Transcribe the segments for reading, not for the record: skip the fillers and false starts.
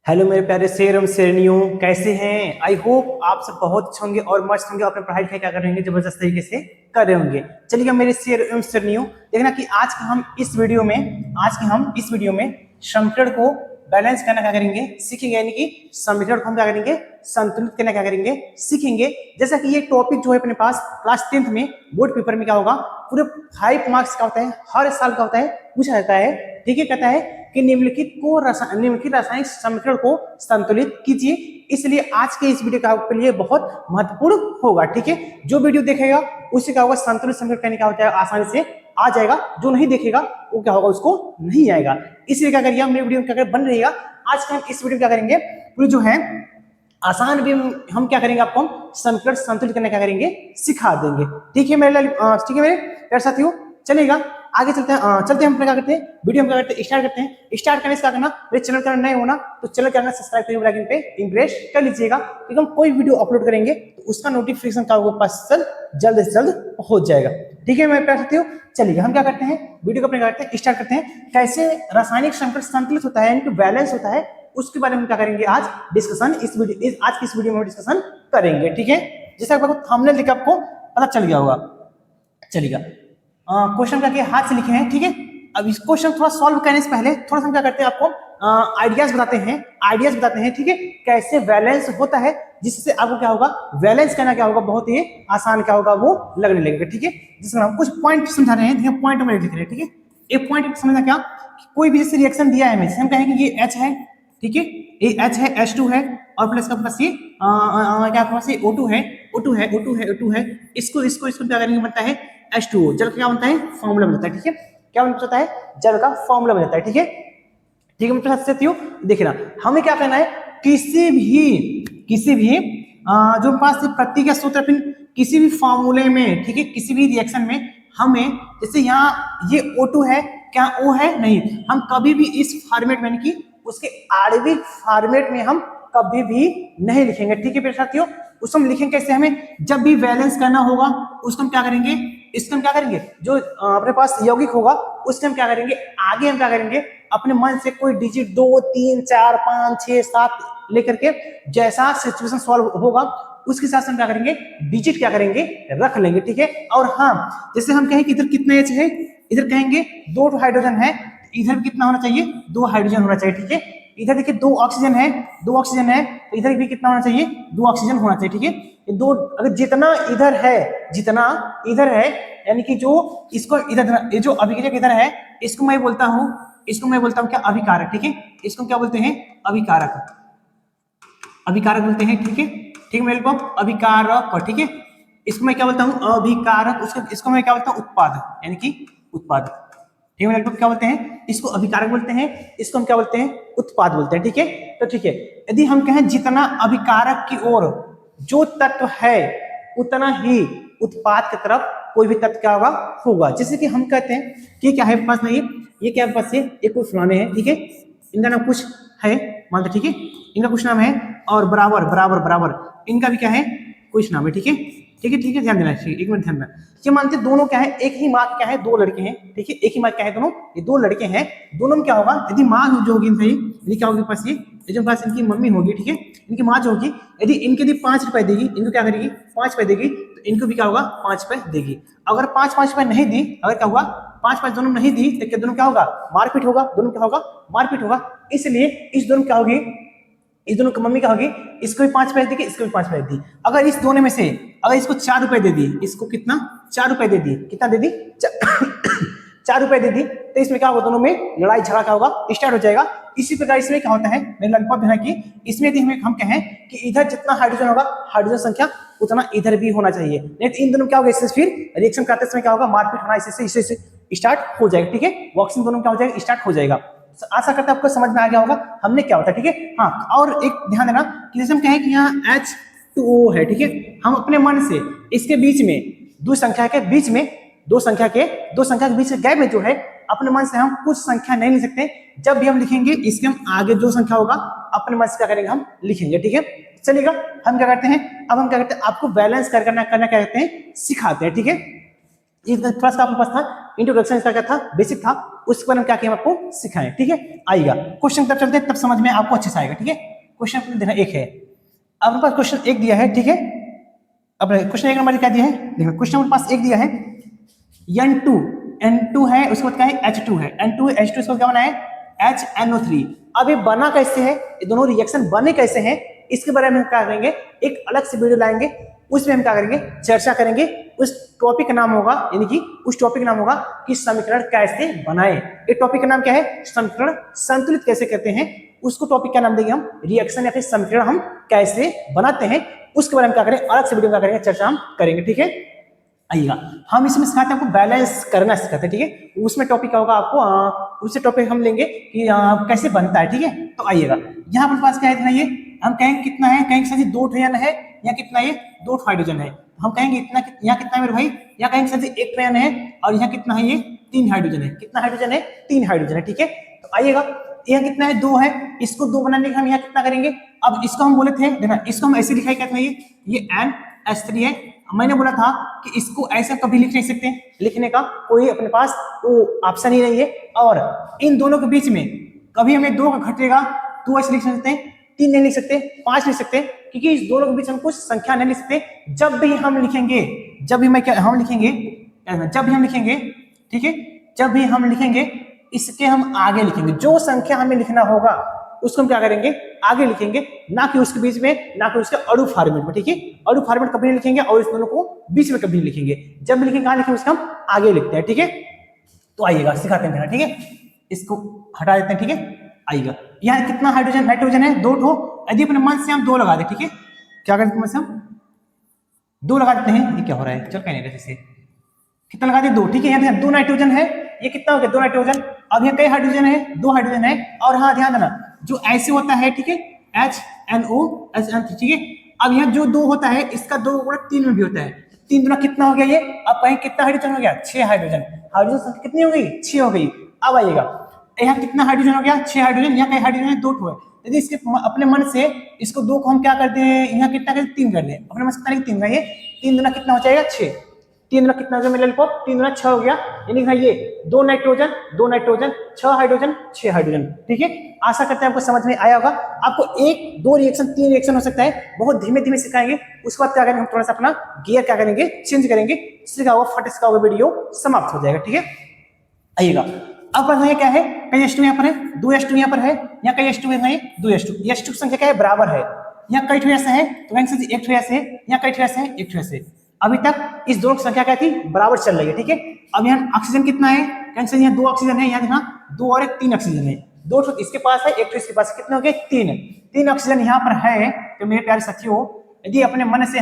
Hello मेरे प्यारे शेर एवं शेरनियों, कैसे हैं? आई होप आप सब बहुत अच्छे होंगे और मस्त होंगे। अपने पढ़ाई लिखाई क्या कर रहे होंगे, जबरदस्त तरीके से कर रहे होंगे। चलिए मेरे शेर एवं शेरनियों, देखना कि आज के हम इस वीडियो में समीकरण को बैलेंस करना क्या करेंगे, सीखेंगे। यानी कि समीकरण को हम क्या करेंगे, संतुलित करना क्या करेंगे, सीखेंगे। जैसा कि ये टॉपिक जो है अपने पास क्लास 10th में बोर्ड पेपर में क्या होगा, पूरे 5 मार्क्स का होता है, हर साल का होता है, पूछा जाता है। ठीक है, कहता है कि निम्नलिखित रासायनिक समीकरण को संतुलित कीजिए। इसलिए आज के इस वीडियो के लिए बहुत महत्वपूर्ण होगा। ठीक है, जो वीडियो देखेगा उससे क्या होगा, संतुलित समीकरण करने का होता है, आसानी से आ जाएगा। जो नहीं देखेगा वो क्या होगा, उसको नहीं आएगा। इसलिए क्या करिए, मेरी वीडियो क्या बन रहेगा। आज का हम इस वीडियो क्या करेंगे, पूरी जो है आसान भी हम क्या करेंगे, आपको हम समीकरण संतुलित करने क्या करेंगे, सिखा देंगे। ठीक है मेरे प्यारे साथियों, चलेगा आगे चलते हैं। चलते हैं हम क्या करते हैं, वीडियो हम क्या करते हैं, स्टार्ट करते हैं। स्टार्ट करने से क्या करना, मेरे चैनल का नए होना तो चैनल का सब्सक्राइब करके बेल आइकन पे इंप्रेस कर लीजिएगा, क्योंकि हम कोई वीडियो अपलोड करेंगे तो उसका नोटिफिकेशन का आपको पास जल्द से जल्द हो जाएगा। ठीक है मेरे प्यारे साथियों, चलिए हम क्या करते हैं, वीडियो को अपने करते हैं, स्टार्ट करते हैं। कैसे रासायनिक समीकरण संतुलित होता है, यानी कि बैलेंस होता है, उसके बारे में क्या करेंगे आज डिस्कशन। आज की इस वीडियो में डिस्कशन करेंगे। ठीक है, जैसा आपको थंबनेल देख आपको पता चल गया होगा। चलिएगा क्वेश्चन करके हाथ से लिखे हैं। ठीक है, अब इस क्वेश्चन थोड़ा सॉल्व करने से पहले थोड़ा सा हम क्या करते हैं, आपको आइडियाज बताते हैं। ठीक है, कैसे बैलेंस होता है, जिससे आपको क्या होगा, बैलेंस करना क्या होगा, बहुत ही आसान क्या होगा, वो लगने लगेगा। ठीक है, जिसमें हम कुछ पॉइंट समझा रहे हैं, पॉइंट में लिख रहे हैं। ठीक है, एक पॉइंट समझना क्या, कोई भी जैसे रिएक्शन दिया है हमें, हम कहेंगे ये H है। ठीक है, ये H है, H2 है, और प्लस का पास ये क्या पास ये O2 है। इसको क्या करेंगे, बनता है H2O। जल का क्या बनता है, फॉर्मूला बनता है। ठीक है, क्या बनता है, जल का फॉर्मूला बन जाता है। ठीक है, देखिए ना, हमें क्या करना है, किसी भी जो पास प्रतीक या सूत्र, फिर किसी भी फॉर्मूले में, ठीक है, किसी भी रिएक्शन में हमें, जैसे यहाँ ये O2 है, क्या O है, नहीं, हम कभी भी इस फॉर्मेट में, कि उसके आणविक फॉर्मेट में हम कभी भी नहीं लिखेंगे। ठीक है मेरे साथियों, उसको हम लिखेंगे कैसे, हमें जब भी बैलेंस करना होगा उसको हम क्या करेंगे, इसको हम क्या करेंगे, जो अपने पास यौगिक होगा उससे हम क्या करेंगे, आगे हम क्या करेंगे, अपने मन से कोई डिजिट 2 3 4 5 6 7 लेकर के जैसा सिचुएशन सॉल्व होगा उसके साथ हम क्या करेंगे, डिजिट क्या करेंगे, रख लेंगे। ठीक है, और हाँ, जैसे हम कहें कि इधर कितना H है, इधर कहेंगे 2 हाइड्रोजन है, इधर भी कितना होना चाहिए, 2 हाइड्रोजन होना चाहिए। ठीक है, इधर देखिए 2 ऑक्सीजन है, तो इधर भी कितना होना चाहिए, 2 ऑक्सीजन होना चाहिए। ठीक है, ये दो, अगर जितना इधर है, यानी कि जो इसको इधर, ये जो अभिक्रियक इधर है, इसको मैं बोलता हूं क्या, अभिकारक। ठीक है, इसको क्या बोलते हैं, अभिकारक बोलते हैं। ठीक है मेरे को अभिकारक। ठीक है, इसको मैं क्या बोलता हूं, अभिकारक। इसको मैं क्या बोलता हूं, उत्पाद, यानी कि उत्पाद। ठीक है, क्या बोलते हैं, इसको अभिकारक बोलते हैं, इसको हम क्या बोलते हैं, उत्पाद बोलते हैं। ठीक है, तो ठीक है, यदि हम कहें जितना अभिकारक की ओर जो तत्व है उतना ही उत्पाद की तरफ कोई भी तत्व क्या होगा। जैसे कि हम कहते हैं कि क्या है पास नहीं, ये क्या पास है, ये कुछ फलाने हैं। ठीक है, इनका नाम कुछ है, मानते। ठीक है, इनका कुछ नाम है, और बराबर इनका भी क्या है, कुछ नाम है। ठीक है, ध्यान देना चाहिए, एक मिनट ध्यान देना। ये मानते दोनों क्या है, एक ही माँ क्या है, 2 लड़के हैं। ठीक है, एक ही माँ क्या है, दोनों, ये 2 लड़के हैं। दोनों में क्या होगा, यदि माँ जो होगी सही, यदि क्या होगी पास, ये जो पास इनकी मम्मी होगी। ठीक है, इनकी माँ जो होगी, यदि इनके लिए 5 रुपए देगी, इनको क्या करेगी, 5 रुपए देगी, तो इनको भी क्या होगा, 5 रुपए देगी। अगर 5 रुपए नहीं दी, अगर क्या हुआ, 5 दोनों नहीं दी, तो क्या दोनों क्या होगा, मारपीट होगा। इसलिए इस दोनों क्या होगी, इस दोनों की मम्मी क्या होगी, इसको भी 5 पैसे देगी, इसको भी 5 पैसे दी। अगर इस दोनों में से अगर इसको 4 रुपए दे दी, इसको कितना, 4 रुपए दे दी, कितना दे दी, 4 रुपए दे दी, तो इसमें क्या होगा, दोनों में लड़ाई झगड़ा क्या होगा, स्टार्ट हो जाएगा। इसी प्रकार इसमें क्या होता है, मेरे लगभग है कि इसमें यदि हम कहें कि इधर जितना हाइड्रोजन होगा, हाइड्रोजन संख्या उतना इधर भी होना चाहिए, नहीं तो इन दोनों क्या होगा, इससे फिर रिएक्शन करते समय क्या होगा, मारपीट होना इससे स्टार्ट हो जाएगा। ठीक है, बॉक्सिंग दोनों क्या हो जाएगा, स्टार्ट हो जाएगा। आशा करता आपको समझ में आ गया होगा हमने क्या होता है। ठीक है, हाँ, और एक ध्यान देना कि जैसे हम कहें कि यहाँ H2O है। ठीक है, हम अपने मन से इसके बीच में दो संख्या के बीच में गैप में जो है, अपने मन से हम कुछ संख्या नहीं लिख सकते। जब भी हम लिखेंगे इसके हम आगे जो संख्या होगा अपने मन से क्या करेंगे, हम लिखेंगे। ठीक है, चलिएगा हम क्या करते हैं, अब हम क्या करते हैं, आपको बैलेंस करना क्या कहते हैं, सिखाते हैं। ठीक है, थोड़ा सा आपके पास था इंट्रोडक्शन, इसका क्या था, बेसिक था, उसके बारे में क्या किया हम आपको सिखाएं, ठीक है। आइएगा क्वेश्चन तब चलते हैं, तब समझ में आपको अच्छे से आएगा, ठीक है। क्वेश्चन देखना एक है, आपके पास क्वेश्चन एक दिया है, ठीक है। अब क्वेश्चन एक नंबर क्या दिया है, देखो क्वेश्चन नंबर पास एक दिया है, N2 N2 है, उसके बाद क्या है H2 है, N2 H2 इसको क्या बना है HNO3। अब ये बना कैसे है, ये दोनों रिएक्शन बने कैसे हैं, इसके बारे में हम क्या करेंगे, एक अलग से वीडियो लाएंगे, उसमें हम क्या करेंगे, चर्चा करेंगे। उस टॉपिक का नाम होगा, यानी कि उस टॉपिक का नाम होगा कि समीकरण कैसे बनाए। ये टॉपिक का नाम क्या है, समीकरण संतुलित कैसे करते हैं, उसको टॉपिक का नाम देंगे हम रिएक्शन या फिर समीकरण हम कैसे बनाते हैं, उसके बारे में क्या करें, अलग से वीडियो क्या करेंगे, चर्चा हम करेंगे, ठीक है। आइएगा हम इसमें सिखाते हैं आपको बैलेंस करना सिखाते हैं, ठीक है। उसमें टॉपिक क्या होगा आपको, उससे टॉपिक हम लेंगे कि कैसे बनता है, ठीक है। तो आइएगा यहाँ पर पास क्या है, ये हम कहेंगे कितना है, कहेंगे सर जी 2 आयन है, या कितना ये 2 हाइड्रोजन है, हम कहेंगे इतना, यहाँ कितना है मेरे भाई, यहाँ कहेंगे सर जी 1 आयन है, और यहाँ कितना है, ये 3 हाइड्रोजन है, कितना हाइड्रोजन है, 3 हाइड्रोजन है, ठीक है। तो आइएगा यहाँ कितना है, 2 है, इसको 2 बनाने के हम यहाँ कितना करेंगे, अब इसको हम बोले थे, देखना इसको हम ऐसे लिखा है, क्या था ये NH3 है। मैंने बोला था कि इसको ऐसा कभी लिख नहीं सकते, लिखने का कोई अपने पास वो ऑप्शन ही नहीं है, और इन दोनों के बीच में कभी हमें 2 का घटेगा तो ऐसे लिख सकते हैं, 3 नहीं लिख सकते, 5 लिख सकते, क्योंकि इस दोनों के बीच हम कुछ संख्या नहीं लिख सकते। जब भी हम लिखेंगे, जब भी हम लिखेंगे, जब भी हम लिखेंगे, ठीक है, जब भी हम लिखेंगे इसके हम आगे लिखेंगे, जो संख्या हमें लिखना होगा उसको हम क्या करेंगे, आगे लिखेंगे, ना कि उसके बीच में, ना कि उसके अणु फॉर्मेट में, ठीक है। अणु फॉर्मेट कभी नहीं लिखेंगे और इस दोनों को बीच में कभी नहीं लिखेंगे, जब भी लिखेंगे कहां लिखेंगे, उसका हम आगे लिखते हैं, ठीक है। तो आइएगा सिखाते हैं, ठीक है, इसको हटा देते हैं, ठीक है। आइएगा यहाँ कितना हाइड्रोजन है, 2 ठो, यदि अपने मन से हम 2 लगा दे, ठीक है, क्या करते हैं, हम 2 लगा देते हैं, ये क्या हो रहा है, चल कहीं नहीं, जैसे कितना लगा दे 2, ठीक है। यहाँ 2 नाइट्रोजन है, ये कितना हो गया, 2 नाइट्रोजन। अब यहाँ कई हाइड्रोजन है, 2 हाइड्रोजन है, और हाँ ध्यान देना जो ऐसे होता है, ठीक है, HNO HN3, ठीक है। अब यहाँ जो 2 होता है, इसका 2 गुणा 3 में भी होता है, 3 गुना कितना हो गया ये, अब कहीं कितना हाइड्रोजन हो गया, 6 हाइड्रोजन, हाइड्रोजन संख्या कितनी हो गई, 6 हो गई। अब आइएगा यहाँ कितना हाइड्रोजन हो गया, 6 हाइड्रोजन, यहाँ कई हाइड्रोजन है, 2 ठो है, यदि इसके अपने मन से इसको 2 को हम क्या करते हैं, यहाँ कितना करते 3 कर दें, अपने मन से कितना 3 का, ये 3 गुना कितना हो जाएगा 6, 3 गुना कितना हो गया मेरे लिए, 3 गुना 6 हो गया, यानी भाई ये 2 नाइट्रोजन 6 हाइड्रोजन 6 हाइड्रोजन, ठीक है। आशा करते हैं आपको समझ में आया होगा। आपको 1 2 रिएक्शन 3 रिएक्शन हो सकता है, बहुत धीमे धीमे सिखाएंगे, उसके बाद क्या करेंगे, हम थोड़ा सा अपना गियर क्या करेंगे, चेंज करेंगे, सिखा हुआ फट सिखा हुआ वीडियो समाप्त हो जाएगा, ठीक है। आइएगा अब बताइए क्या है, कई H2 यहाँ पर है, 2 H2 यहाँ पर है, यहाँ कई H2 है, 2 H2, H2 की संख्या क्या है, बराबर है, यहाँ कई ठो ऐसे है, तो कहेंगे एक ठो ऐसे है, यहाँ कई ठो ऐसे है, एक ठो ऐसे। अभी तक इस दोनों की संख्या क्या थी, बराबर चल रही है, ठीक है। अब यहाँ ऑक्सीजन कितना है, कहेंगे यहाँ 2 ऑक्सीजन है, यहाँ देखना 2 और 1 3 ऑक्सीजन है, 2 ठो इसके पास है, 1 ठो इसके पास, कितने हो गए 3 ऑक्सीजन यहाँ पर है। तो मेरे प्यारे साथियों, यदि अपने मन से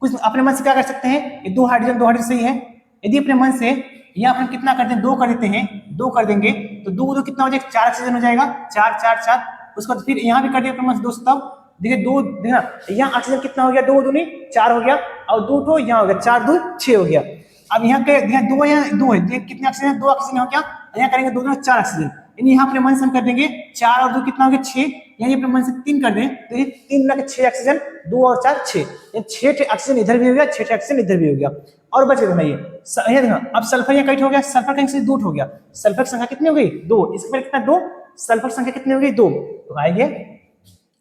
कुछ अपने मन से क्या कर सकते हैं, 2 हाइड्रोजन सही है, यदि अपने मन से यहाँ अपन कितना करते हैं, 2 कर देते हैं, 2 कर देंगे तो 2 कितना हो जाएगा, 4 ऑक्सीजन हो जाएगा, 4 4 4। उसके बाद फिर यहाँ भी कर दिया अपने मन से 2, तब देखिए 2 देखना, यहाँ ऑक्सीजन कितना हो गया, 2 दूनी 4 हो गया, और 2 ठो यहाँ हो गया, 4 2 6 हो गया। अब यहाँ के 2 यहाँ 2 है, कितने ऑक्सीजन, 2 ऑक्सीजन हो गया, यहाँ करेंगे 2 4 ऑक्सीजन, यानी यहाँ अपने मन से हम कर देंगे 4 और 2 कितना हो गया 6, यानी अपने मन से 3 कर दें तो ये 3 गुना 6 ऑक्सीजन, 2 और 4 6, यानी 6 ऑक्सीजन इधर भी हो गया, 6 ऑक्सीजन इधर भी हो गया, और बच गया ये देखना। अब सल्फर यहाँ कई हो गया, सल्फर कहीं से 2 हो गया, सल्फर की संख्या कितनी हो गई 2, इसके बाद कितना 2, सल्फर की संख्या कितनी हो गई 2, तो आएंगे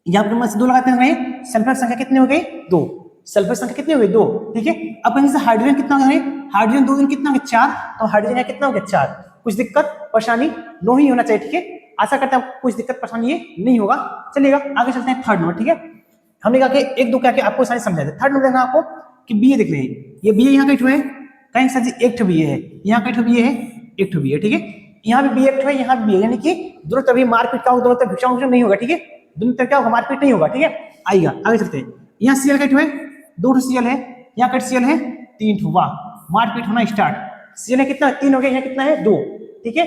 यहाँ पर मन से 2 लगाते हैं, सल्फर की संख्या कितनी हो गई 2, सल्फर संख्या कितनी हो गई 2, ठीक है। अब कहीं से हाइड्रोजन कितना हो गया, हाइड्रोजन 2 दिन कितना हो गया 4, तो हाइड्रोजन यहाँ कितना हो गया 4, कुछ दिक्कत परेशानी नहीं होना चाहिए, ठीक है। आशा करते हैं कुछ दिक्कत परेशानी ये नहीं होगा। चलिएगा आगे चलते हैं थर्ड नंबर, ठीक है। हमने कहा कि 1 2 क्या के आपको सारे समझा दे। थर्ड नंबर देखना आपको कि बी देख रहे हैं, ये बी यहाँ कई है, कहीं सर जी 1 बी है, यहाँ कई बी है, 1 बी है, ठीक है। यहाँ भी बी 1 है, यहाँ भी बी है, यानी कि दोनों तभी मारपीट का दोनों तरफ भिक्षा नहीं होगा, ठीक है, दोनों तरफ क्या होगा मारपीट नहीं होगा, ठीक है। आइएगा आगे चलते हैं, यहाँ सीएल कई है, 2 सीएल है, यहाँ कई सीएल है 3, वाह मारपीट होना स्टार्ट। सीएल है कितना 3 हो गया, यहाँ कितना है 2, ठीक है।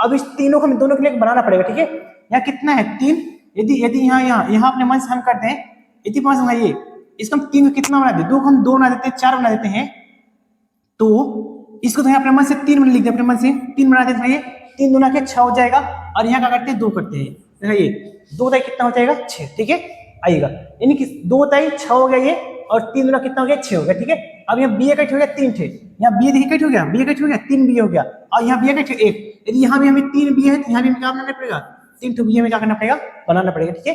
अब इस तीनों को हम दोनों के लिए बनाना पड़ेगा, ठीक है। यहाँ कितना है 3, यदि यहाँ अपने मन से हम करते हैं, यदि पास बनाइए इसको हम 3 को कितना बना देते, 2 को हम 2 बना देते हैं, 4 बना देते हैं, तो इसको तो यहाँ अपने मन से 3 बना लिख दे, अपने मन से 3 बना देते हैं, 3 दूना के 6 हो जाएगा, और यहाँ क्या करते हैं 2 करते हैं, देखिए 2 ताई कितना हो जाएगा 6, ठीक है। आइएगा यानी कि 2 ताई 6 हो गया ये, और 3 दूना कितना हो गया 6 हो गया, ठीक है। अब यहाँ बी इकट्ठे हो गया 3 थे, यहाँ बी इकट्ठे हो गया, बी इकट्ठे हो गया 3 बी हो गया, और यहाँ बी इकट्ठे 1, यदि यहाँ भी हमें 3 बी है तो यहाँ भी हमें क्या बनाना पड़ेगा, 3 बी हमें क्या करना पड़ेगा, बनाना पड़ेगा, ठीक है।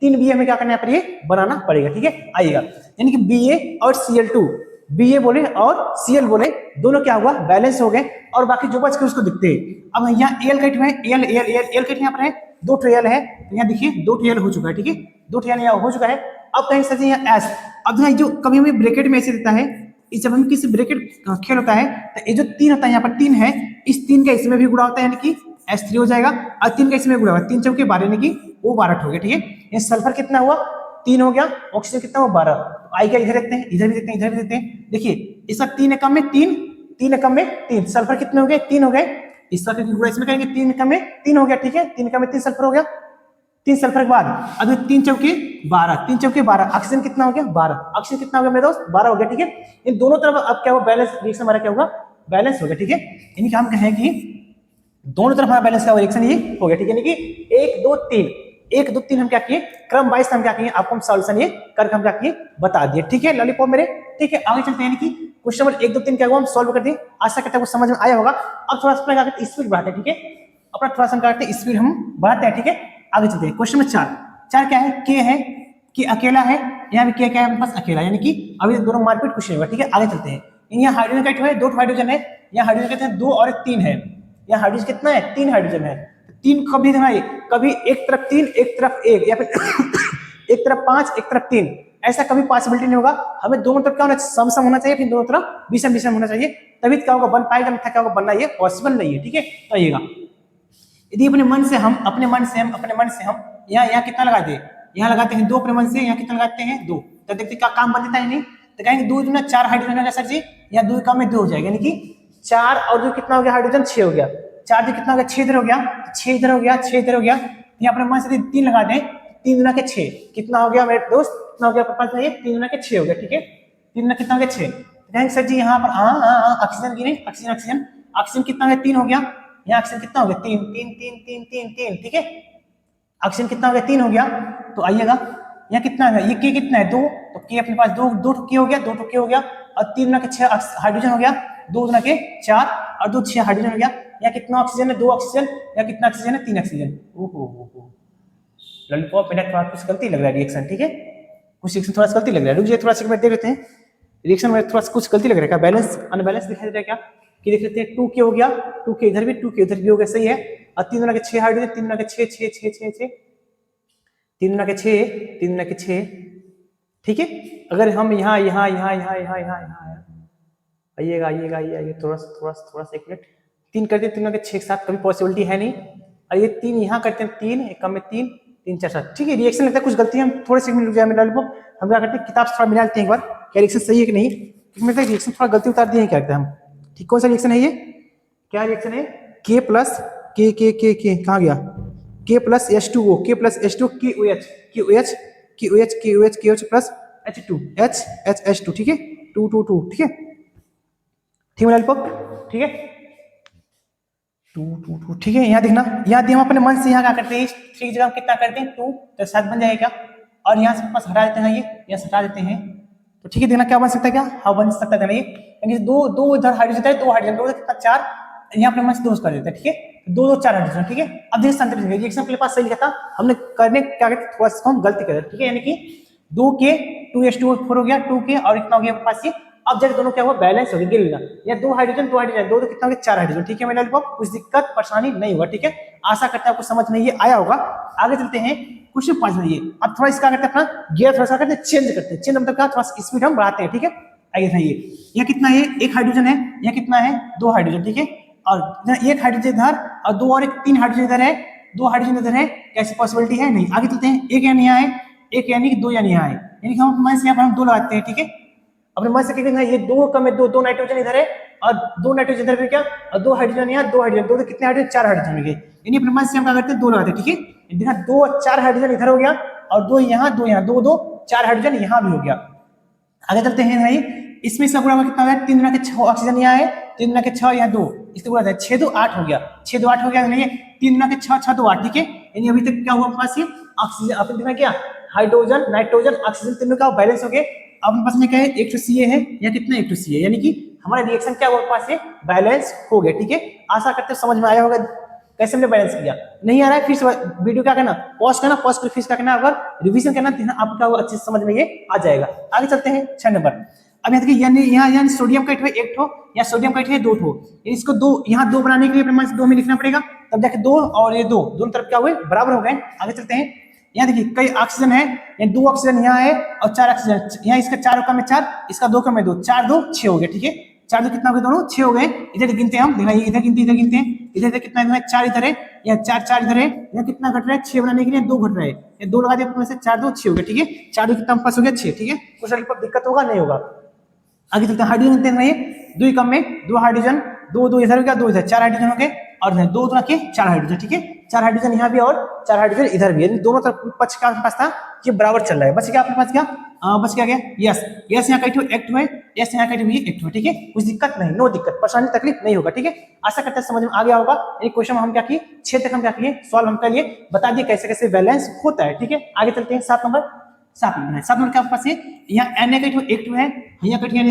3 बी हमें क्या करना पड़ेगा, बनाना पड़ेगा, ठीक है। आइएगा, यानी कि बी ए और Cl2, बी ए बोले और Cl बोले, दोनों क्या हुआ, बैलेंस हो गए, और बाकी जो बच के उसको दिखते हैं। अब यहाँ एल कट हुए, L L L L cut यहाँ पर है, 2 एल है, यहाँ देखिए 2 एल हो चुका है, ठीक है, 2 एल यहाँ हो चुका है। अब कहीं सर यहाँ एस, अब जो कभी हमें ब्रैकेट में ऐसे देता है, इस जब हम किसी ब्रैकेट खेल होता है तो ये जो 3 होता है, यहाँ पर 3 है, इस 3 का इसमें भी गुणा होता है, यानी कि S3 हो जाएगा, और 3 का इसमें गुणा होगा, 3 चौके 12, यानी कि वो 12 हो गया, ठीक है। ये सल्फर कितना हुआ, 3 हो गया, ऑक्सीजन कितना हुआ 12, तो आई का इधर देखते हैं, इधर भी देखते हैं, इधर भी देखते हैं, देखिए इसका 3 एकम में 3, 3 एकम में 3, सल्फर कितने हो गए, 3 हो गए, इसका गुणा इसमें करेंगे, 3 एकम में 3 हो गया, ठीक है, 3 एकम में 3 सल्फर हो गया, 3 सल्फर के बाद अब 3 चौके 12, 3 चौके 12, ऑक्सीजन कितना हो गया 12, ऑक्सीजन कितना हो गया मेरे दोस्त 12 हो गया, ठीक है। इन दोनों तरफ अब क्या हुआ, बैलेंस रिएक्शन हमारा क्या होगा, बैलेंस हो गया, ठीक है। यानी कि हम कहें कि दोनों तरफ हमारा बैलेंस का रिएक्शन ये हो गया, ठीक है, यानी कि 1 2 3 1 2 3 हम क्या किए, क्रम वाइज हम क्या किए, आपको हम सॉल्यूशन ये करके हम क्या किए बता दिए, ठीक है लॉलीपॉप मेरे, ठीक है। आगे चलते हैं, यानी कि क्वेश्चन नंबर 1 2 3 क्या हुआ हम सॉल्व कर दिए, आशा करते हैं कुछ समझ में आया होगा। अब थोड़ा सा क्या करते हैं, स्पीड बढ़ाते हैं, ठीक है, अपना थोड़ा सा करते हैं स्पीड हम बढ़ाते हैं, ठीक है। आगे चलते हैं, क्वेश्चन नंबर 4 क्या है, के है, कि अकेला है, यहाँ भी क्या है हमारे पास अकेला, यानी कि अभी दोनों मारपीट कुछ नहीं होगा, ठीक है। आगे चलते हैं, यहाँ हाइड्रोजन का है, 2 हाइड्रोजन है, यहाँ हाइड्रोजन कहते हैं 2 और 1 3 है, यहाँ हाइड्रोजन कितना है 3 हाइड्रोजन है, 3 कभी कभी एक तरफ 3 एक तरफ 1, या फिर एक तरफ 5 एक तरफ 3, ऐसा कभी पॉसिबिलिटी नहीं होगा, हमें दोनों तरफ क्या होना चाहिए, सम होना चाहिए, फिर दोनों तरफ विषम विषम होना चाहिए, तभी क्या होगा बन पाएगा, अन्यथा क्या होगा बनना ये पॉसिबल नहीं है, ठीक है। तो आइएगा, यदि अपने मन से हम यहाँ कितना लगा दे, यहाँ लगाते हैं 2 अपने मन से, यहाँ कितना लगाते हैं 2, तो देखते क्या काम बन जाता है, नहीं तो कहेंगे 2 दूना 4 हाइड्रोजन होगा सर जी, या 2 कम में 2 हो जाएगा, यानी कि 4 और 2 कितना हो गया हाइड्रोजन 6 हो गया, 4 जो कितना हो गया 6 इधर हो गया, 6 इधर हो गया, 6 इधर हो गया, यहाँ अपने मन से 3 लगा दें, 3 दूना के 6 कितना हो गया मेरे दोस्त, कितना हो गया पास में 3 दूना के 6 हो गया, ठीक है, 3 दूना कितना हो गया 6, कहेंगे सर जी यहाँ पर ऑक्सीजन की नहीं, ऑक्सीजन ऑक्सीजन ऑक्सीजन कितना हो गया 3 हो गया, यहाँ ऑक्सीजन कितना हो गया 3 3 3 3 3 3, ठीक है, ऑक्सीजन कितना हो गया 3 हो गया। तो आइएगा यहाँ कितना है, ये के कितना है 2, तो के अपने पास 2 के हो गया, 2 के हो गया, और 3 के 6 हाइड्रोजन हो गया, 2 के 4 और 2 6 हाइड्रोजन हो गया, यहाँ कितना ऑक्सीजन है 2 ऑक्सीजन, या कितना ऑक्सीजन है 3 ऑक्सीजन। ओहो लॉलीपॉप मेरा थोड़ा कुछ गलती लग रहा है रिएक्शन, ठीक है, कुछ रिएक्शन थोड़ा सा गलती लग रहा है, रुक जाइए थोड़ा सा देख लेते हैं, रिएक्शन में थोड़ा सा कुछ गलती लग रहा है, क्या बैलेंस अनबैलेंस दिखाई दे रहा है क्या, कि देख लेते हैं 2 के हो गया, 2 के इधर भी 2 के इधर भी हो गया, सही है, और 3 के 6 हाइड्रोजन, 3 के 6 6 6 6 6 3 के 6 3 के 6, ठीक है। अगर हम यहाँ आइएगा आइएगा आइए थोड़ा सा 1 मिनट, 3 करते हैं 3 के 6 के साथ, कभी पॉसिबिलिटी है नहीं, और ये 3 यहाँ करते हैं 3 एक कम में 3 3 4 7, ठीक है। रिएक्शन लगता है कुछ गलती, हम थोड़े से मिनट रुक जाए लॉलीपॉप, हम क्या करते हैं किताब से थोड़ा मिला लेते हैं एक बार, क्या रिएक्शन सही है कि नहीं, क्योंकि मतलब रिएक्शन थोड़ा गलती उतार दिए हैं, क्या करते हैं हम, ठीक, कौन सा रिएक्शन है ये, क्या रिएक्शन है, के प्लस के कहाँ गया, के प्लस H2O, के plus H2 KOH plus H2 H2, ठीक है 2 2 2, ठीक है, ठीक है लॉलीपॉप, ठीक है 2 2 2, ठीक है। यहाँ देखना, यहाँ हम अपने मन से यहाँ क्या करते हैं, 3 की जगह कितना करते हैं 2, तो 7 बन जाएगा, और यहाँ से पास हटा देते हैं, ये यहाँ हटा देते हैं, तो ठीक है, देखना क्या बन सकता है, क्या हाँ बन सकता है, ये 2 इधर हाइड्रोजन है, 2 हाइड्रोजन, 2 कितना 4, यहाँ अपने मन से 2 कर देते हैं, ठीक है, 2 2 4 हाइड्रोजन, ठीक है। अब देखिए संतुलित रिएक्शन के पास सही लिखा था, हमने करने क्या करते थोड़ा सा हम गलती कर, ठीक है, यानी कि 2 के 2H2O4 हो गया, 2 के और इतना हो गया पास ये, अब जब दोनों क्या हुआ बैलेंस हो गया, गिर लेना, या 2 हाइड्रोजन 2 कितना हो गया 4 हाइड्रोजन, ठीक है मेरे लॉलीपॉप, कुछ दिक्कत परेशानी नहीं हुआ, ठीक है, आशा करते हैं आपको समझ में ये आया होगा। आगे चलते हैं क्वेश्चन 5 में, ये अब थोड़ा इसका करते हैं अपना गियर थोड़ा सा करते हैं चेंज करते हैं, चेंज मतलब क्या थोड़ा सा स्पीड हम बढ़ाते हैं, ठीक है। आइए बताइए, यहाँ कितना है 1 हाइड्रोजन है, यहाँ कितना है 2 हाइड्रोजन, ठीक है, और 1 हाइड्रोजन इधर और 2 और 3 हाइड्रोजन इधर है, 2 हाइड्रोजन इधर है, कैसी पॉसिबिलिटी है नहीं। आगे चलते हैं, 1 यानी यहाँ है, 1 यानी कि 2 यानी यहाँ है, यानी कि हम मन से यहाँ पर हम 2 लगाते हैं, ठीक है, अपने मन से क्या ये 2 कम है 2 नाइट्रोजन इधर है, और 2 नाइट्रोजन इधर भी क्या, और 2 हाइड्रोजन यहाँ, 2 हाइड्रोजन, 2 तो कितने हाइड्रोजन 4 हाइड्रोजन हो गए, यानी अपने मन से हम क्या करते हैं 2 लगाते हैं, ठीक है, देखा 2 और 4 हाइड्रोजन इधर हो गया, और 2 यहाँ 2 यहाँ, 2 2 4 हाइड्रोजन यहाँ भी हो गया। आगे चलते हैं भाई, इसमें इसका गुणा कितना है 3 के 6 ऑक्सीजन यहाँ है, 3 के 6 यहाँ 2, इसका गुणा 6 2 8 हो गया, 6 2 8 हो गया, नहीं 3 के 6 6 2 8, ठीक है, यानी अभी तक क्या हुआ पास ये ऑक्सीजन, आपने देखा क्या हाइड्रोजन नाइट्रोजन ऑक्सीजन तीनों का बैलेंस हो गया, अपने पास में क्या है, एक सी है या कितना, एक सी है, यानी कि हमारा रिएक्शन क्या हुआ पास है, बैलेंस हो गया। ठीक है, आशा करते समझ में आया होगा कैसे हमने बैलेंस किया। नहीं आ रहा है फिर वीडियो क्या करना, पॉज करना, पॉज कर फिर क्या करना, अगर रिवीजन करना तो आपका अच्छे से समझ में ये आ जाएगा। आगे चलते हैं 6 नंबर। अब यहाँ देखिए, यहाँ सोडियम का एक ठो या सोडियम का दो ठो, इसको दो यहाँ दो बनाने के लिए अपने पास दो में लिखना पड़ेगा, तब जाके दो और ये दो दोनों तरफ क्या हुए, बराबर हो गए। आगे चलते हैं, यहाँ देखिए कई ऑक्सीजन है, दो ऑक्सीजन यहाँ है और 4 ऑक्सीजन यहाँ, इसका 4 का में 4, इसका 2 का में 2, 4 2 6 हो गया। ठीक है, 4 2 कितना हो गया, दोनों 6 हो गए। इधर गिनते हैं हम, देखना ये इधर गिनते, इधर गिनते हैं, इधर कितना है, 4 इधर है, यहाँ 4 4 इधर है, यहाँ कितना घट रहा है, 6 बनाने के लिए 2 घट रहा है, ये 2 लगा दिया से 4 2 6 हो गया। ठीक है, 4 2 कितना पास हो गया, 6। ठीक है, कुछ पर दिक्कत होगा नहीं होगा। आगे चलते हैं, हाइड्रोजन गिनते हैं, 2 कम में 2 हाइड्रोजन, 2 2 इधर हो गया, 2 इधर, 4 हाइड्रोजन हो गए, और 2 2 रखे 4 हाइड्रोजन। ठीक है, 4 हाइड्रोजन यहाँ भी और 4 हाइड्रोजन इधर भी, यानी दोनों तरफ पक्ष का पास था, ये बराबर चल रहा है। बच गया अपने पास क्या, बच गया यस, यस यहाँ का एक है, यस यहाँ का एक है। ठीक है, कुछ दिक्कत नहीं, नो दिक्कत, परेशानी तकलीफ नहीं होगा। ठीक है, आशा करते हैं समझ में आ गया होगा। एक क्वेश्चन हम क्या किए, 6 तक हम क्या किए, सॉल्व हम कर लिए, बता दिए कैसे कैसे बैलेंस होता है। ठीक है, आगे चलते हैं 7 नंबर। 7 नंबर क्या पास है, यहाँ Na का एक है, यहाँ का है,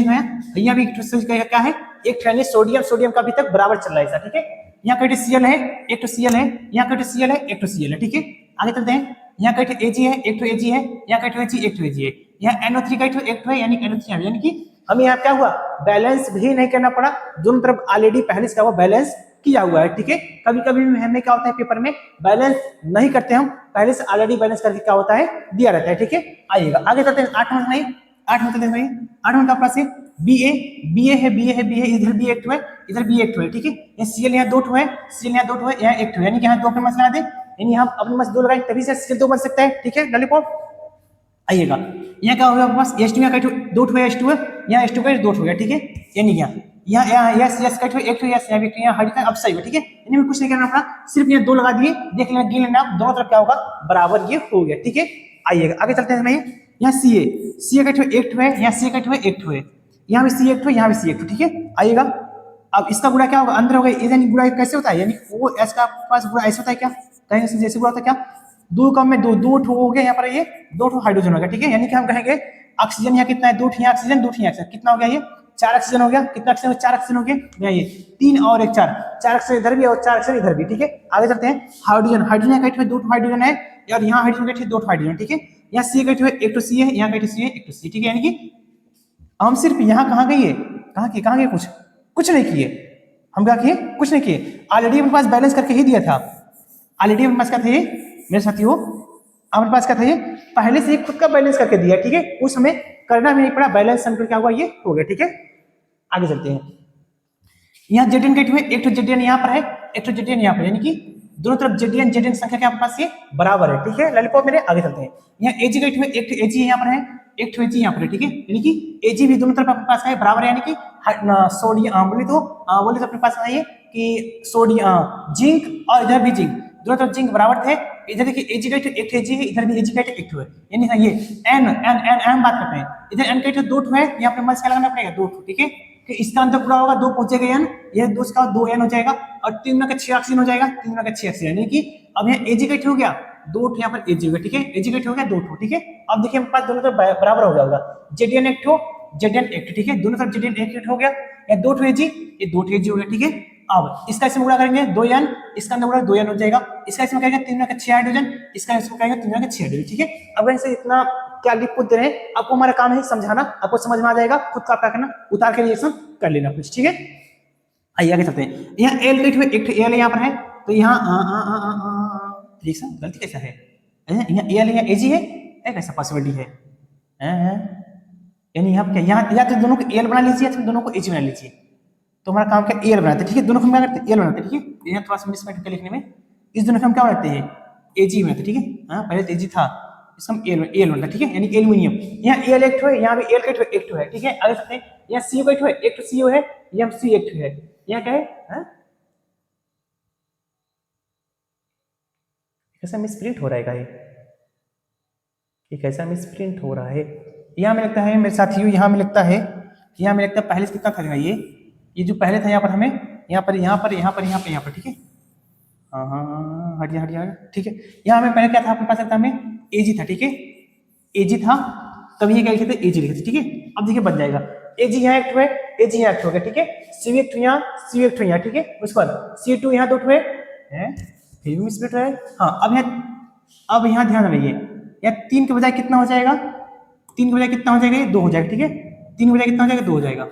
यहाँ भी क्या है, एक यानी सोडियम का अभी तक बराबर चल रहा है ऐसा। ठीक है, यहाँ का Cl है, एक Cl है, यहाँ का Cl है, एक Cl है। ठीक है, आगे चलते हैं, यहाँ का Ag है, एक Ag है, यहाँ का Ag एक Ag है, यहाँ NO3 का एक है, यानी NO3 है, यानी कि हमें यहाँ क्या हुआ, बैलेंस भी नहीं करना पड़ा, दोनों तरफ ऑलरेडी पहले से क्या हुआ, बैलेंस किया हुआ है। ठीक है, कभी कभी हमें क्या होता है पेपर में बैलेंस नहीं करते, हम पहले से ऑलरेडी बैलेंस करके क्या होता है, दिया रहता है। ठीक है, आइएगा आगे चलते हैं 8 नंबर में। 8 नंबर देखिए, 8 नंबर का पास है BA है, इधर भी एक है, इधर भी एक है। ठीक है, ये Cl यहाँ 2 है, Cl यहाँ 2 है, यहाँ एक है, यानी कि यहाँ 2 पे मसला दे, यानी हम अपने पास 2 लगाए तभी से Cl 2 बन सकता है। ठीक है, लॉलीपॉप आइएगा, यहाँ क्या होगा पास, H2 यहाँ का 2 है, H2 है, यहाँ H2 का 2 हो गया। ठीक है, यानी यहाँ यस का एक यस, यहाँ भी यहाँ हाइड्रोजन अब सही है। ठीक है, यानी में कुछ नहीं करना पड़ा, सिर्फ ये 2 लगा दिए, देख लेना गिन लेना, दोनों तरफ क्या होगा, बराबर ये हो गया। ठीक है, आइएगा आगे चलते हैं, यहाँ Ca का एक है, यहाँ Ca का एक है, यहाँ भी C एक है, यहाँ भी C एक है। ठीक है, आइएगा, अब इसका गुणा क्या होगा, अंदर होगा, यानी गुणा कैसे होता है, यानी वो S का पास गुणा ऐसे होता है क्या, कहेंगे जैसे गुणा होता है क्या, 2 कम में 2 2 हो गया, यहाँ पर ये 2 हाइड्रोजन हो गया। ठीक है, यानी कि हम कहेंगे ऑक्सीजन यहाँ कितना है, 2 यहाँ ऑक्सीजन, 2 यहाँ ऑक्सीजन, कितना हो गया, ये 4 ऑक्सीजन हो गया। कितना ऑक्सीजन, 4 ऑक्सीजन हो गया, ये 3 और 1 4 ऑक्सीजन इधर भी और 4 ऑक्सीजन इधर भी। ठीक है, आगे चलते हैं, हाइड्रोजन यहाँ का 2 हाइड्रोजन है, और यहाँ हाइड्रोजन का 2 हाइड्रोजन। ठीक है, यहाँ C का एक तो C है, यहाँ का C है, एक तो C। ठीक है, यानी कि हम सिर्फ यहाँ कहाँ गए, कहाँ गए, कुछ नहीं किए, हम क्या किए, कुछ नहीं किए, ऑलरेडी अपने पास बैलेंस करके ही दिया था, ऑलरेडी अपने पास क्या था, ये मेरे साथियों हमारे पास क्या था, ये पहले से ही खुद का बैलेंस करके दिया। ठीक है, उस हमें करना भी नहीं पड़ा, बैलेंस सम क्या हुआ, ये हो गया। ठीक है, आगे चलते हैं, यहाँ Zn का एक तो Zn यहाँ पर है, एक तो Zn यहाँ पर, यानी कि दोनों तरफ Zn संख्या क्या पास ये बराबर है। ठीक है, लॉलीपॉप मेरे आगे चलते हैं, यहाँ Ag का एक तो Ag यहाँ पर है, एक तो Ag यहाँ पर है। ठीक है, यानी कि Ag भी दोनों तरफ अपने पास है बराबर है, यानी कि सोडियम बोले तो अपने पास है कि सोडियम जिंक और इधर भी जिंक, दोनों तरफ जिंक बराबर थे। इधर देखिए Ag का एक Ag है, इधर भी Ag का एक है, यानी ये N बात करते हैं, इधर N का 2 है, यहाँ पे मल्स क्या लगाना पड़ेगा, 2। ठीक है, कि इसका अंतर पूरा होगा, 2 पहुंचेगा N, ये 2 का 2N हो जाएगा, और 3 का 6 ऑक्सीजन हो जाएगा, 3 का 6 ऑक्सीजन, यानी कि अब यहाँ Ag का हो गया 2, यहाँ पर Ag हो गया। ठीक है, Ag का हो गया 2। ठीक है, अब देखिए हमारे पास दोनों तरफ बराबर हो जाएगा, Zn एक Zn एक। ठीक है, दोनों तरफ Zn एक हो गया, या 2 Ag, ये 2 Ag हो गया। ठीक है, अब इसका इसमें गुणा करेंगे 2N, इसका अंदर गुणा 2N हो जाएगा, इसका इसमें कहेंगे 3 का 6 हाइड्रोजन, इसका इसमें कहेंगे 3 का 6 हाइड्रोजन। ठीक है, अब ऐसे इतना क्या लिख दे रहे हैं, आपको हमारा काम है समझाना, आपको समझ में आ जाएगा, खुद का क्या करना, उतार के रिएक्शन कर लेना कुछ। ठीक है, आइए आगे चलते हैं, यहाँ L का एक L यहाँ पर है, तो यहाँ रिएक्शन गलती कैसा है, यहाँ L यहाँ Ag है, कैसा पॉसिबिलिटी है, यानी यहाँ क्या, यहाँ या तो दोनों को L बना लीजिए, या तो दोनों को Ag बना लीजिए, तो हमारा काम क्या, L बनाते हैं। ठीक है, दोनों को हम क्या करते हैं, L बनाते हैं। ठीक है, यहाँ थोड़ा सा मिसमैच करके लिखने में, इस दोनों को हम क्या बनाते हैं, Ag बनाते हैं। ठीक है, हाँ पहले तो Ag था, इसका हम L बनता है। ठीक है, यानी एल्यूमिनियम, यहाँ L एक है, यहाँ भी L का एक है। ठीक है, आगे चलते हैं, यहाँ CO का एक तो CO है, यहाँ C एक है, यहाँ क्या है, कैसा मिसप्रिंट हो रहा है, ये कैसा मिसप्रिंट हो रहा है, यहाँ में लगता है मेरे साथियों, यहाँ में लगता है पहले से कितना था, ये जो पहले था यहाँ पर हमें, यहाँ पर। ठीक है, हाँ हटिया। ठीक है, यहाँ हमें पहले क्या था, अपने पास था हमें Ag था। ठीक है, Ag था, कभी ये क्या लिखे थे, एजी लिखे थे, ठीक है। अब देखिए बन जाएगा एजी यहाँ एक ठो है, एजी यहाँ एक ठो हो गया, ठीक है। सी एक ठो यहाँ, सी एक ठो यहाँ, ठीक है। उसके बाद C2 यहाँ 2 ठो है, फिर भी मिसप्लेट है। हाँ अब यहाँ ध्यान रखिए, यहाँ 3 के बजाय कितना हो जाएगा, 3 के बजाय कितना हो जाएगा, ये 2 हो जाएगा, ठीक है। 3 के बजाय कितना हो जाएगा, 2 हो जाएगा।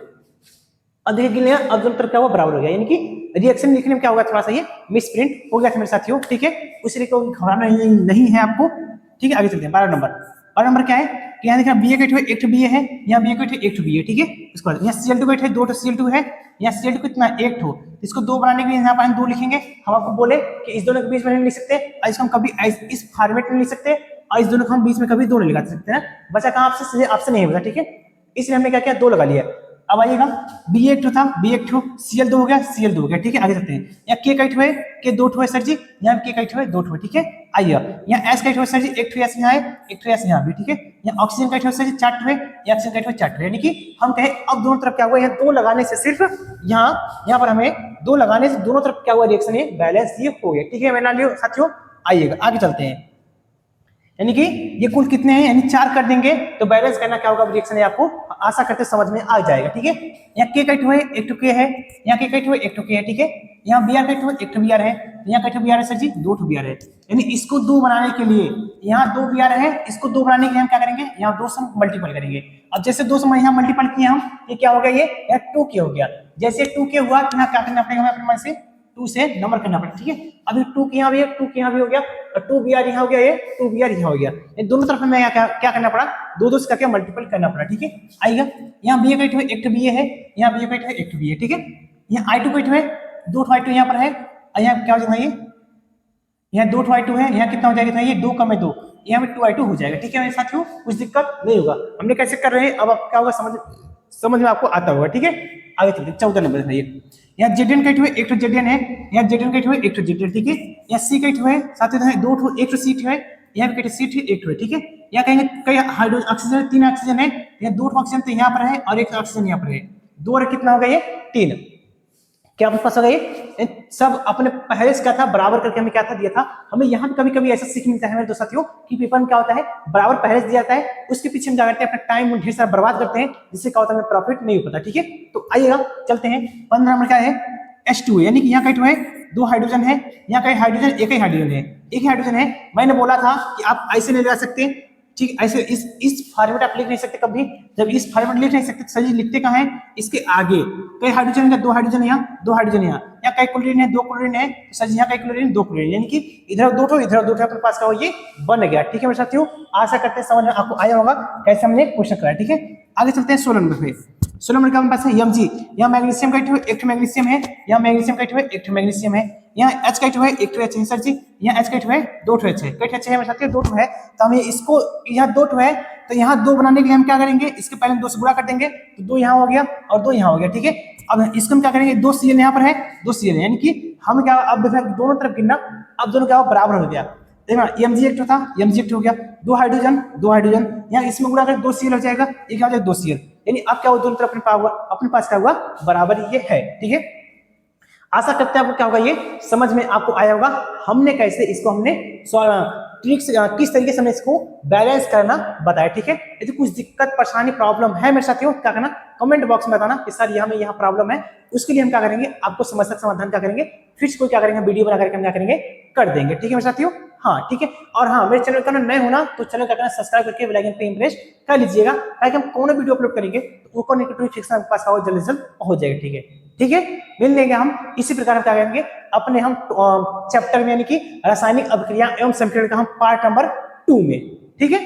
अब देखिए गिन लिया, अब दोनों तरफ क्या हुआ, बराबर हो गया, यानी कि रिएक्शन लिखने में क्या होगा, थोड़ा सा ये मिसप्रिंट हो गया था मेरे साथियों, ठीक है। उसलिए कोई घबराना नहीं है आपको, ठीक है। आगे चलते हैं 12 नंबर क्या है कि यहाँ देखिए बी एक ठो बी है, यहाँ बी एक ठो बी है, ठीक है। उसके बाद यहाँ Cl2 बैठे 2 ठो Cl2 है, यहाँ Cl2 कितना एक ठो, इसको 2 बनाने के लिए यहाँ पर हम 2 लिखेंगे। हम आपको बोले कि इस दोनों के बीच में नहीं लिख सकते, और इसको हम कभी इस फॉर्मेट में नहीं लिख सकते, और इस दोनों को हम बीच में कभी 2 नहीं लगा सकते ना, बचा कहाँ आपसे ऑप्शन नहीं बचा, ठीक है। इसलिए हमने क्या किया, 2 लगा लिया। अब आइएगा बी एक ठो था, बी एक ठो, Cl2 हो गया, Cl2 हो गया, ठीक है। आगे चलते हैं, यहाँ K का ठो है, K 2 ठो है सर जी, यहाँ K का ठो है 2 ठो, ठीक है। आइए यहाँ S का ठो है सर जी, एक ठो S यहाँ है, एक ठो S यहाँ भी, ठीक है। यहाँ ऑक्सीजन का ठो है सर जी 4 ठो है, यहाँ ऑक्सीजन का ठो 4 ठो है, यानी कि हम कहें अब दोनों तरफ क्या हुआ, यहाँ 2 लगाने से सिर्फ यहाँ पर हमें 2 लगाने से दोनों तरफ क्या हुआ, रिएक्शन ये बैलेंस ये हो गया, ठीक है मेरे साथियों। आइएगा आगे चलते हैं, यानी कि ये कुल कितने हैं, यानी 4 कर देंगे तो बैलेंस करना क्या होगा रिएक्शन, आपको आशा करते समझ में आ जाएगा, ठीक है। यहाँ K का ठो है, एक ठो K है, यहाँ K का ठो है, एक ठो K है, ठीक है। यहाँ Br का ठो है, एक ठो Br है, यहाँ का ठो Br है सर जी, 2 ठो Br है, यानी इसको 2 बनाने के लिए यहाँ 2 Br है, इसको 2 बनाने के लिए हम क्या करेंगे, यहाँ 2 से मल्टीपल करेंगे। अब जैसे 2 से यहाँ मल्टीपल किए हम, ये क्या हो गया, ये 2K हो गया। जैसे 2K हुआ तो यहाँ क्या करना पड़ेगा, अपने मन से 2 से नंबर करना पड़ेगा, ठीक है। अभी 2 के यहाँ भी है, 2 के यहाँ भी हो गया, और 2 Br यहाँ हो गया, ये 2 Br यहाँ हो गया, इन दोनों तरफ में क्या करना पड़ा, 2 से करके मल्टीपल करना पड़ा, ठीक है। आइएगा यहाँ बी का एक ठो बी है, यहाँ बी का एक ठो बी है, ठीक है। यहाँ I2 का है, 2 ठो I2 यहाँ पर है, और यहाँ क्या हो जाएगा, ये यहाँ 2 ठो I2 है, यहाँ कितना हो जाएगा, ये 2 कम है 2, यहाँ पे 2 I2 हो जाएगा, ठीक है मेरे साथियों, कुछ दिक्कत नहीं होगा। हमने कैसे कर रहे हैं, अब क्या होगा समझ में आपको आता होगा, ठीक है। आगे चलते 14 नंबर देखिए, यहाँ Zn का है, एक ठो Zn है, यहाँ Zn का है, एक ठो Zn, ठीक है। यहाँ C का है, साथ ही 2 ठो, एक ठो C है, यहाँ पे C एक ठो है, ठीक है। यहाँ कहेंगे कई हाइड्रोजन ऑक्सीजन 3 ऑक्सीजन है, यहाँ 2 ठो ऑक्सीजन तो यहाँ पर है, और एक ऑक्सीजन यहाँ पर है, 2 और कितना हो गया, ये 3, क्या आपके पास हो गया, ये सब अपने पहले से क्या था, बराबर करके हमें क्या था दिया था। हमें यहाँ कभी कभी ऐसा सीख मिलता है मेरे दोस्त साथियों कि पेपर में क्या होता है, बराबर पहले से दिया जाता है, उसके पीछे हम क्या करते हैं, अपना टाइम ढेर सारा बर्बाद करते हैं, जिससे क्या होता है हमें प्रॉफिट नहीं होता, ठीक है। तो आइएगा चलते हैं, 15 नंबर क्या है, H2 यानी कि यहाँ का है 2 हाइड्रोजन है, यहाँ का हाइड्रोजन एक ही हाइड्रोजन है, एक ही हाइड्रोजन है। मैंने बोला था कि आप ऐसे नहीं लगा सकते, ठीक, ऐसे इस फॉर्मेट आप लिख नहीं सकते कभी, जब इस फॉर्मेट लिख नहीं सकते सही लिखते कहाँ है, इसके आगे कई हाइड्रोजन का 2 हाइड्रोजन यहाँ, 2 हाइड्रोजन यहाँ कई क्लोरीन है, 2 क्लोरीन है, तो सर यहाँ कई क्लोरीन 2 क्लोरीन, यानी कि इधर 2 ठो इधर 2 ठो अपने पास का हो, ये बन गया, ठीक है मेरे साथियों। आशा करते हैं समझ में आपको आया होगा कैसे हमने क्वेश्चन कराया, ठीक है। आगे चलते हैं 16 नंबर पे, 16 नंबर का हमारे पास है Mg, यहाँ मैग्नीशियम का एक ठो मैग्नीशियम है, यहाँ मैग्नीशियम का एक ठो मैग्नीशियम है, यहाँ H का है, एक ठो H है सर जी, यहाँ H का है, 2 ठो H है, कई H है मेरे साथियों, 2 ठो है, तो हम इसको यहाँ 2 ठो है, तो यहाँ 2 बनाने के लिए हम क्या करेंगे, इसके पहले 2 से गुणा कर देंगे, तो 2 यहाँ हो गया और 2 यहाँ हो गया, ठीक है। अब इसको हम क्या करेंगे, 2 Cl यहाँ पर है, 2 Cl यानी कि हम क्या, अब देखना दोनों तरफ गिनना, अब दोनों क्या बराबर हो गया, देखना Mg एक ठो था, Mg एक ठो हो गया, 2 हाइड्रोजन, यहाँ इसमें गुणा कर 2 Cl हो जाएगा, ये क्या हो जाएगा 2 Cl, यानी अब क्या हुआ, दोनों तरफ अपने पास क्या हुआ, बराबर ये है, ठीक है। आशा करते हैं आपको क्या होगा, ये समझ में आपको आया होगा, हमने कैसे इसको हमने ट्रिक्स किस तरीके से हमने इसको बैलेंस करना बताया, ठीक है। यदि कुछ दिक्कत परेशानी प्रॉब्लम है मेरे साथियों, क्या करना, कमेंट बॉक्स में बताना कि सर ये हमें यहाँ प्रॉब्लम है, उसके लिए हम क्या करेंगे, आपको समस्या समाधान क्या करेंगे, फिर इसको क्या करेंगे, वीडियो बना करके हम क्या करेंगे, कर देंगे, ठीक है मेरे साथियों। हाँ ठीक है, और हाँ मेरे चैनल का नए होना तो चैनल का करना सब्सक्राइब करके बेल आइकन पे प्रेस कर लीजिएगा, ताकि हम कौन वीडियो अपलोड करेंगे तो ऊपर नोटिफिकेशन आपके पास जल्द से जल्द पहुंच जाएगा, ठीक है। ठीक है, मिल लेंगे हम इसी प्रकार हम क्या करेंगे अपने हम चैप्टर में, यानी कि रासायनिक अभिक्रिया एवं समीकरण का हम पार्ट नंबर 2 में, ठीक है।